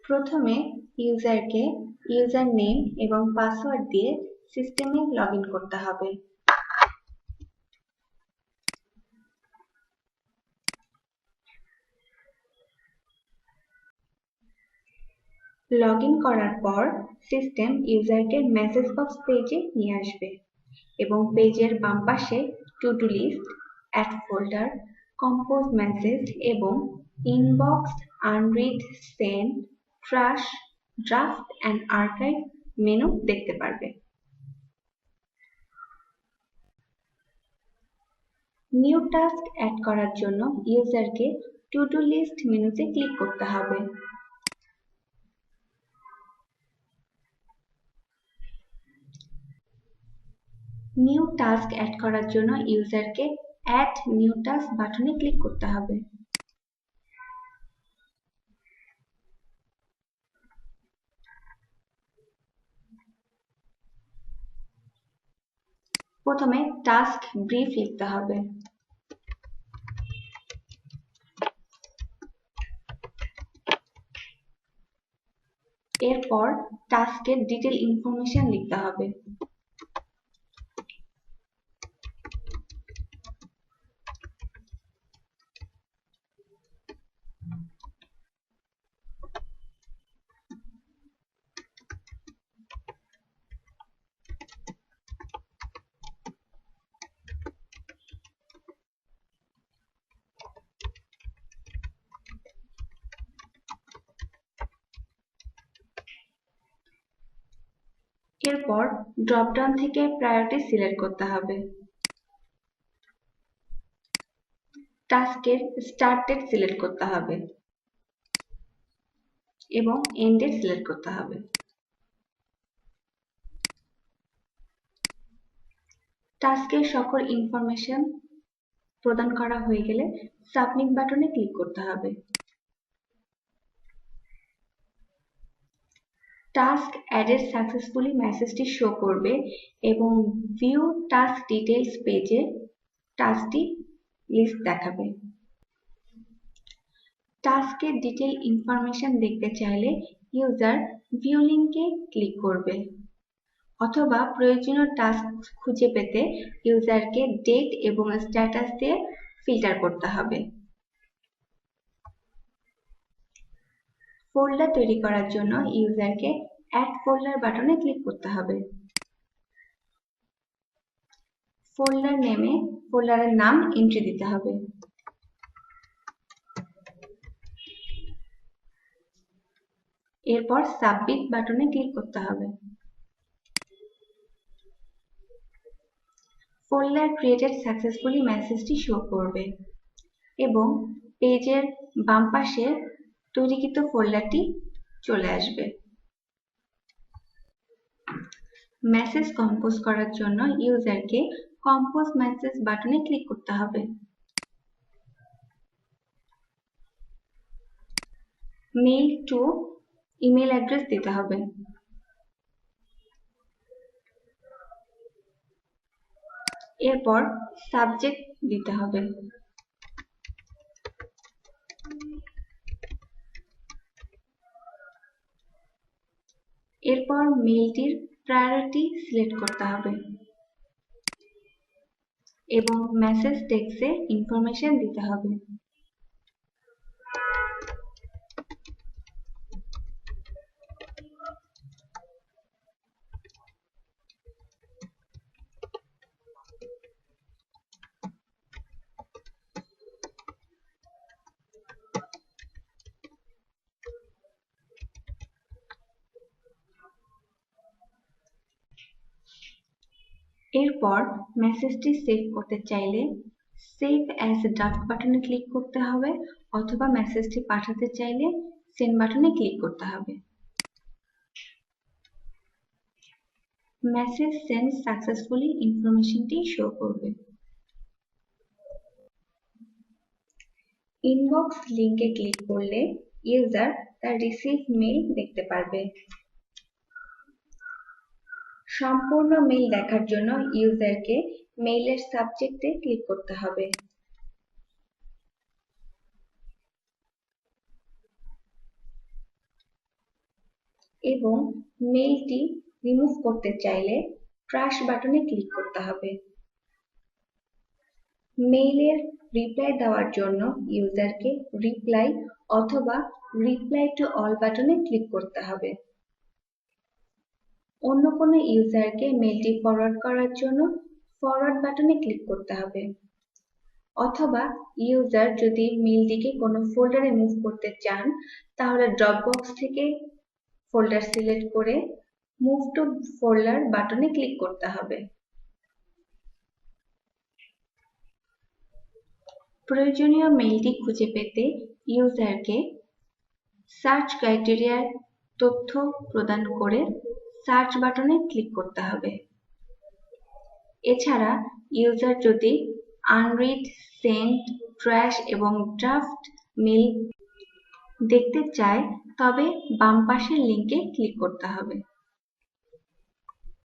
প্রথমে ইউজারকে user name এবং password দিয়ে সিস্টেমে লগইন করতে হবে। লগইন করার পর সিস্টেম ইউজারকে মেসেজ বক্স পেজে নিয়ে আসবে এবং পেজের বাম পাশে to do list, add folder, compose message এবং inbox, unread, sent, trash, draft and archive menu দেখতে পারবে। নিউ টাস্ক অ্যাড করার জন্য ইউজারকে টু ডু লিস্ট মেনুতে ক্লিক করতে হবে। নিউ টাস্ক অ্যাড করার জন্য ইউজারকে অ্যাড নিউ টাস্ক বাটনে ক্লিক করতে হবে। প্রথমে টাস্ক ব্রিফ লিখতে হবে। এরপর টাস্কের ডিটেল ইনফরমেশন লিখতে হবে। এরপর ড্রপডাউন থেকে প্রায়োরিটি সিলেক্ট করতে হবে। টাস্কের স্টার্ট ডেট সিলেক্ট করতে হবে এবং এন্ড ডেট সিলেক্ট করতে হবে। টাস্কের সকল ইনফরমেশন প্রদান করা হয়ে গেলে সাবমিট বাটনে ক্লিক করতে হবে। টাস্ক অ্যাডেড সাকসেসফুলি মেসেজটি শো করবে এবং ভিউ টাস্ক ডিটেইলস পেজে টাস্কটি লিস্ট দেখাবে। টাস্কের ডিটেইল ইনফরমেশন দেখতে চাইলে ইউজার ভিউ লিংকে ক্লিক করবে অথবা প্রয়োজনীয় টাস্ক খুঁজে পেতে ইউজারকে ডেট এবং স্ট্যাটাস দিয়ে ফিল্টার করতে হবে। ফোল্ডার তৈরি করার জন্য ইউজারকে অ্যাড ফোল্ডার বাটনে ক্লিক করতে হবে। ফোল্ডার নেমে ফোল্ডারের নাম এন্ট্রি দিতে হবে। এরপর সাবমিট বাটনে ক্লিক করতে হবে। ফোল্ডার ক্রিয়েটেড সাকসেসফুলি মেসেজটি শো করবে এবং পেজের বাম পাশে তৈরিকৃত ফোল্ডারটি চলে আসবে। মেসেজ কম্পোজ করার জন্য ইউজারকে কম্পোজ মেসেজ বাটনে ক্লিক করতে হবে। মেইল টু ইমেল অ্যাড্রেস দিতে হবে। এরপর সাবজেক্ট দিতে হবে। এরপর মেইলটির প্রায়োরিটি সিলেক্ট করতে হবে এবং মেসেজ টেক্সটে ইনফরমেশন দিতে হবে। এরপর মেসেজটি সেভ করতে চাইলে সেভ অ্যাজ ড্রাফট বাটনে ক্লিক করতে হবে অথবা মেসেজটি পাঠাতে চাইলে সেন্ড বাটনে ক্লিক করতে হবে। মেসেজ সেন্ড সাকসেসফুলি ইনফরমেশনটি শো করবে। ইনবক্স লিংকে ক্লিক করলে ইউজার তার রিসিভ মেইল দেখতে পারবে। সম্পূর্ণ মেইল দেখার জন্য ইউজারকে মেইলের সাবজেক্টে ক্লিক করতে হবে। এবং মেইলটি রিমুভ করতে চাইলে ট্র্যাশ বাটনে ক্লিক করতে হবে। মেইলের রিপ্লাই দেওয়ার জন্য ইউজারকে রিপ্লাই অথবা রিপ্লাই টু অল বাটনে ক্লিক করতে হবে। অন্য কোনো ইউজারকে মেইলটি ফরওয়ার্ড করার জন্য ফরওয়ার্ড বাটনে ক্লিক করতে হবে। অথবা ইউজার যদি মেইলটিকে কোনো ফোল্ডারে মুভ করতে চান তাহলে ড্রপবক্স থেকে ফোল্ডার সিলেক্ট করে মুভ টু ফোল্ডার বাটনে ক্লিক করতে হবে। প্রয়োজনীয় মেইলটি খুঁজে পেতে ইউজারকে সার্চ ক্রাইটেরিয়ার তথ্য প্রদান করে সার্চ বাটনে ক্লিক করতে হবে। এছাড়া ইউজার যদি আনরিড, সেন্ট, ট্র্যাশ এবং ড্রাফট মেইল দেখতে চায় তবে বাম পাশের লিঙ্কে ক্লিক করতে হবে।